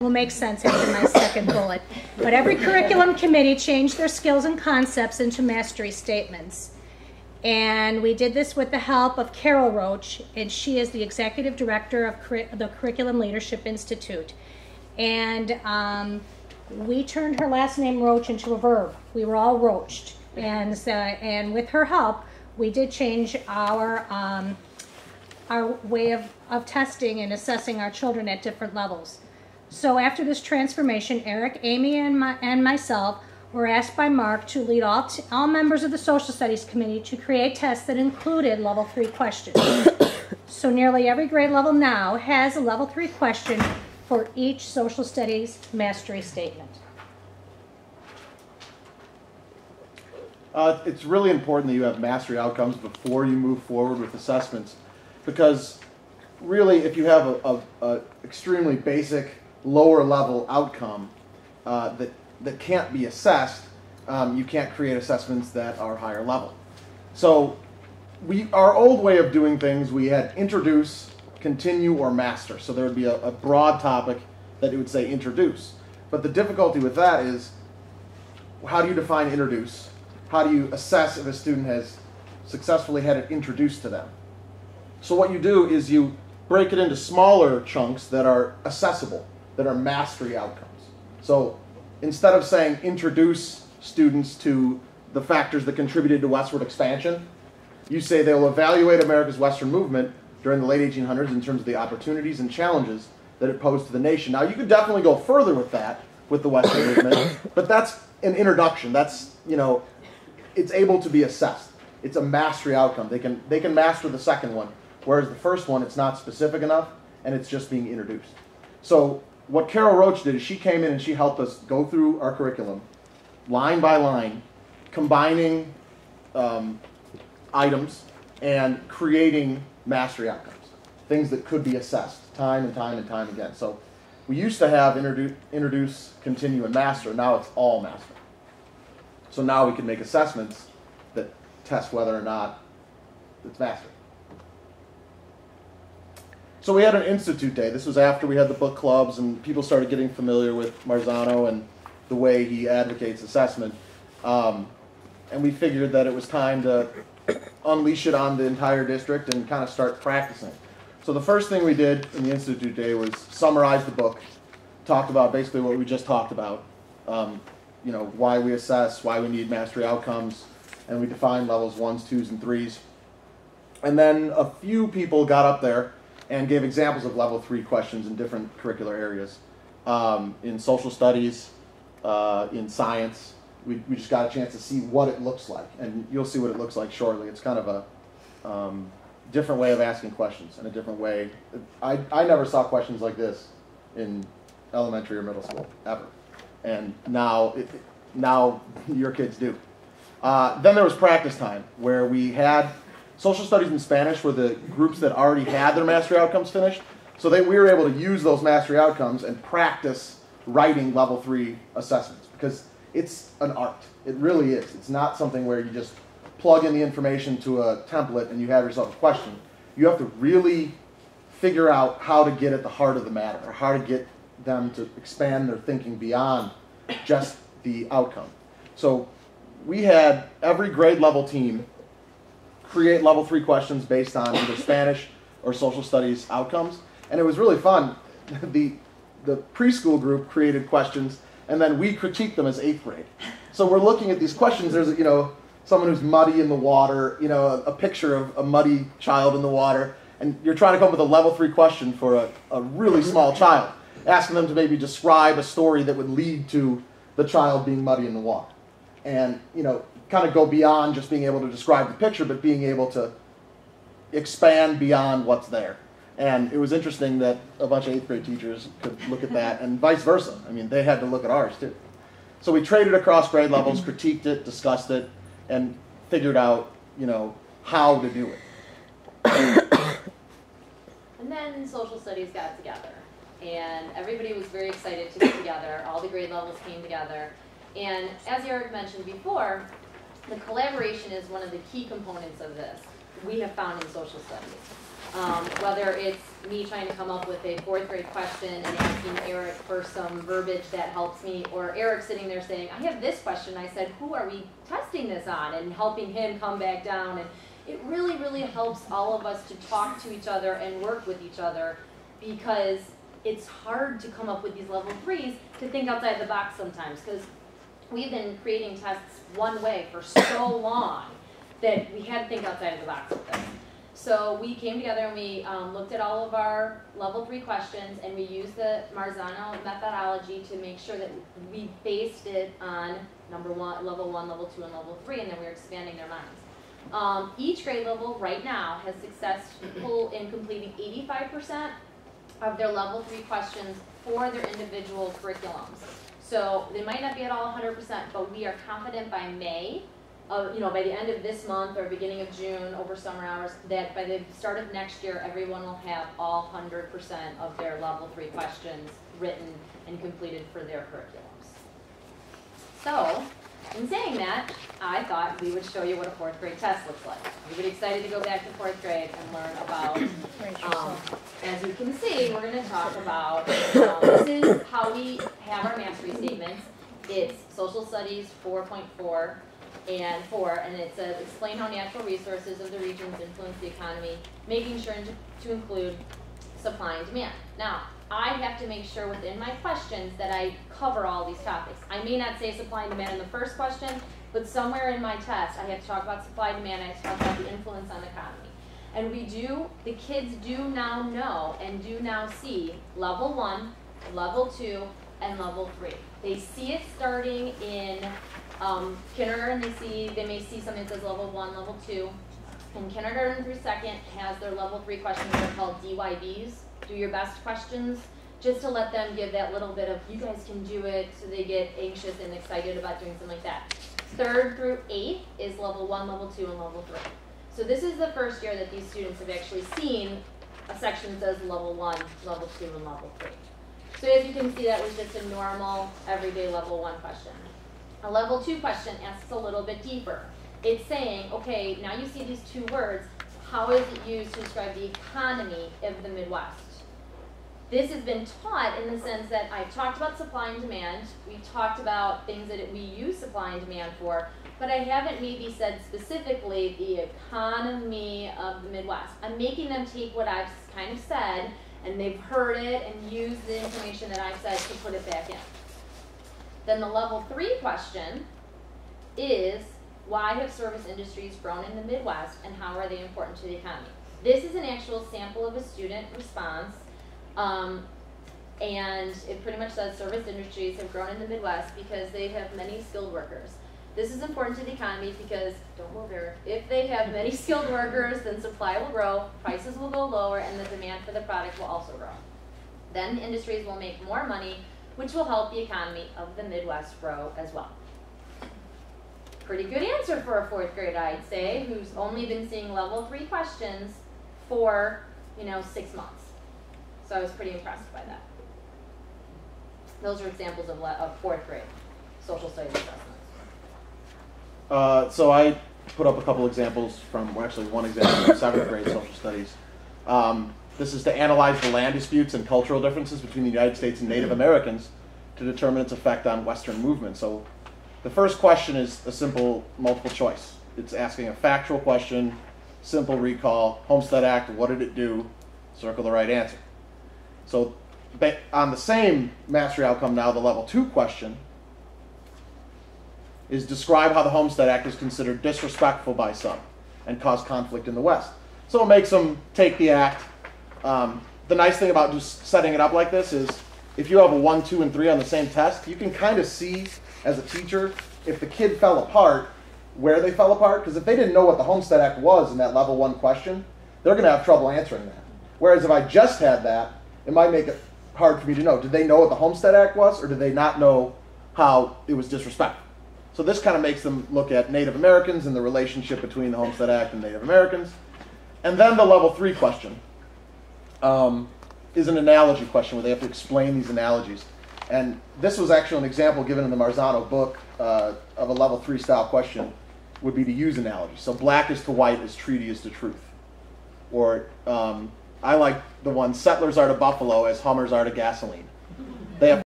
will make sense after my second bullet. But every curriculum committee changed their skills and concepts into mastery statements. And we did this with the help of Carol Roach, and she is the executive director of the Curriculum Leadership Institute. And we turned her last name Roach into a verb. We were all roached. And with her help, we did change our way of testing and assessing our children at different levels. So after this transformation, Eric, Amy, and myself were asked by Mark to lead all members of the Social Studies Committee to create tests that included Level 3 questions. So nearly every grade level now has a Level 3 question for each Social Studies mastery statement. It's really important that you have mastery outcomes before you move forward with assessments, because really if you have a extremely basic lower level outcome that can't be assessed, you can't create assessments that are higher level. So our old way of doing things, we had introduce, continue, or master. So there would be a broad topic that it would say introduce. But the difficulty with that is, how do you define introduce? How do you assess if a student has successfully had it introduced to them? So what you do is you break it into smaller chunks that are accessible, that are mastery outcomes. So instead of saying introduce students to the factors that contributed to westward expansion, you say they'll evaluate America's Western movement during the late 1800s in terms of the opportunities and challenges that it posed to the nation. Now, you could definitely go further with that, with the Western movement, but that's an introduction. That's, it's able to be assessed. It's a mastery outcome. They can master the second one, whereas the first one, it's not specific enough, and it's just being introduced. So what Carol Roach did is she came in and she helped us go through our curriculum, line by line, combining items and creating mastery outcomes, things that could be assessed time and time and time again. So we used to have introduce, continue, and master. Now it's all master. So now we can make assessments that test whether or not it's mastered. So we had an institute day. This was after we had the book clubs and people started getting familiar with Marzano and the way he advocates assessment. And we figured that it was time to unleash it on the entire district and kind of start practicing. So the first thing we did in the institute day was summarize the book, talked about basically what we just talked about, why we assess, why we need mastery outcomes, and we defined levels 1s, 2s, and 3s. And then a few people got up there and gave examples of level 3 questions in different curricular areas. In social studies, in science, we just got a chance to see what it looks like. And you'll see what it looks like shortly. It's kind of a different way of asking questions and a different way. I never saw questions like this in elementary or middle school, ever. And now your kids do. Then there was practice time, where we had social studies and Spanish were the groups that already had their mastery outcomes finished. So we were able to use those mastery outcomes and practice writing level 3 assessments, because it's an art. It really is. It's not something where you just plug in the information to a template and you have yourself a question. You have to really figure out how to get at the heart of the matter, or how to get them to expand their thinking beyond just the outcome. So we had every grade level team create level 3 questions based on either Spanish or social studies outcomes. And it was really fun. The preschool group created questions, and then we critiqued them as 8th grade. So we're looking at these questions. There's, someone who's muddy in the water, a picture of a muddy child in the water, and you're trying to come up with a level 3 question for a really small child, asking them to maybe describe a story that would lead to the child being muddy in the water. And, kind of go beyond just being able to describe the picture, but being able to expand beyond what's there. And it was interesting that a bunch of 8th grade teachers could look at that, and vice versa. I mean, they had to look at ours too. So we traded across grade levels, critiqued it, discussed it, and figured out, how to do it. And then social studies got together, and everybody was very excited to get together. All the grade levels came together. And as Eric mentioned before, the collaboration is one of the key components of this we have found in social studies. Whether it's me trying to come up with a 4th grade question and asking Eric for some verbiage that helps me, or Eric sitting there saying, I have this question. I said, who are we testing this on? And helping him come back down. And it really, really helps all of us to talk to each other and work with each other, because it's hard to come up with these level 3s to think outside the box sometimes, because we've been creating tests one way for so long that we had to think outside of the box with this. So we came together and we looked at all of our level 3 questions, and we used the Marzano methodology to make sure that we based it on level 1, level 2, and level 3, and then we were expanding their minds. Each grade level right now has successful in completing 85% of their level 3 questions for their individual curriculums. So they might not be at all 100%, but we are confident by May, by the end of this month or beginning of June over summer hours, that by the start of next year, everyone will have all 100% of their level 3 questions written and completed for their curriculums. So, in saying that, I thought we would show you what a 4th grade test looks like. Everybody excited to go back to 4th grade and learn about, as you can see, we're going to talk about, this is how we have our mastery statements. It's social studies 4.4 and 4, and it says explain how natural resources of the regions influence the economy, making sure to include supply and demand. Now, I have to make sure within my questions that I cover all these topics. I may not say supply and demand in the first question, but somewhere in my test I have to talk about supply and demand, I have to talk about the influence on the economy. And the kids do now know and do now see level 1, level 2, and level 3. They see it starting in kindergarten. They may see something that says level 1, level 2. In kindergarten through 2nd has their level 3 questions that are called DYBs, do your best questions, just to let them give that little bit of, you guys can do it, so they get anxious and excited about doing something like that. 3rd through 8th is level 1, level 2, and level 3. So this is the first year that these students have actually seen a section that says level 1, level 2, and level 3. So as you can see, that was just a normal, everyday level 1 question. A level 2 question asks a little bit deeper. It's saying, okay, now you see these 2 words, how is it used to describe the economy of the Midwest? This has been taught in the sense that I've talked about supply and demand, we talked about things that we use supply and demand for, but I haven't maybe said specifically the economy of the Midwest. I'm making them take what I've kind of said, and they've heard it and used the information that I've said to put it back in. Then the level 3 question is, why have service industries grown in the Midwest, and how are they important to the economy? This is an actual sample of a student response, and it pretty much says service industries have grown in the Midwest because they have many skilled workers. This is important to the economy because, don't go there, if they have many skilled workers, then supply will grow, prices will go lower, and the demand for the product will also grow. Then industries will make more money, which will help the economy of the Midwest grow as well. Pretty good answer for a 4th grade, I'd say, who's only been seeing level 3 questions for, 6 months. So I was pretty impressed by that. Those are examples of 4th grade social studies assessments. So I put up a couple examples one example from 7th grade social studies. This is to analyze the land disputes and cultural differences between the United States and Native Americans to determine its effect on Western movement. So the first question is a simple multiple choice. It's asking a factual question, simple recall, Homestead Act, what did it do? Circle the right answer. So on the same mastery outcome now, the level 2 question is describe how the Homestead Act was considered disrespectful by some and caused conflict in the West. So it makes them take the act. The nice thing about just setting it up like this is if you have a 1, 2, and 3 on the same test, you can kind of see as a teacher if the kid fell apart, where they fell apart. Because if they didn't know what the Homestead Act was in that level 1 question, they're going to have trouble answering that. Whereas if I just had that, it might make it hard for me to know. Did they know what the Homestead Act was, or did they not know how it was disrespectful? So this kind of makes them look at Native Americans and the relationship between the Homestead Act and Native Americans. And then the level 3 question is an analogy question where they have to explain these analogies. And this was actually an example given in the Marzano book of a level 3 style question would be to use analogy. So black is to white as treaty is to truth. Or I like the one, settlers are to Buffalo as Hummers are to gasoline. They have